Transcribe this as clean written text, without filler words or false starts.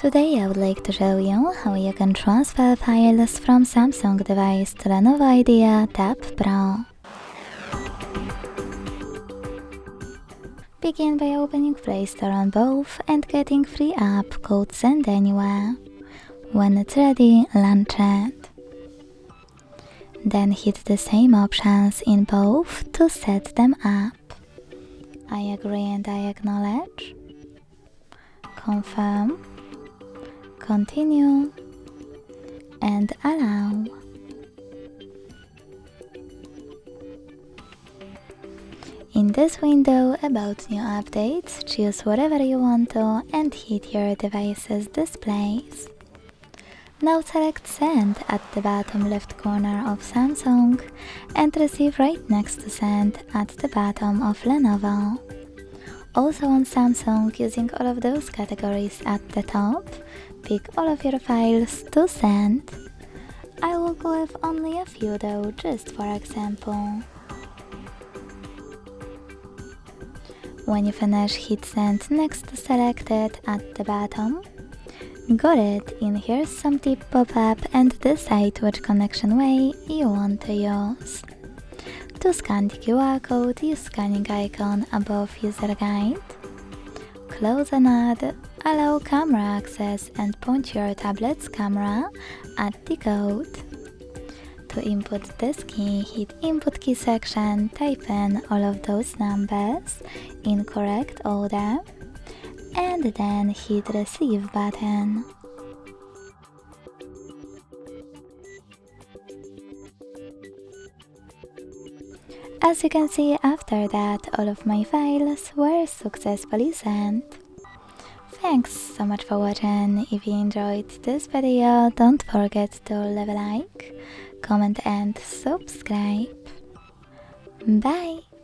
Today I would like to show you how you can transfer files from Samsung device to Lenovo Idea Tab Pro. Begin by opening Play Store on both and getting free app called Send Anywhere. When it's ready, launch it. Then hit the same options in both to set them up. I agree and I acknowledge. Confirm. Continue. And allow. In this window about new updates, choose whatever you want to and hit your device's displays. Now select Send at the bottom left corner of Samsung and Receive right next to Send at the bottom of Lenovo. Also on Samsung, using all of those categories at the top, pick all of your files to send. I will go with only a few though, just for example. When you finish, hit Send next to Selected at the bottom. Got it, in here's some tip pop-up and decide which connection way you want to use. To scan the QR code, use scanning icon above user guide. Close an ad, allow camera access and point your tablet's camera at the code. To input this key, hit Input Key section, type in all of those numbers in correct order, and then hit Receive button. As you can see, after that, all of my files were successfully sent. Thanks so much for watching. If you enjoyed this video, don't forget to leave a like, comment and subscribe. Bye!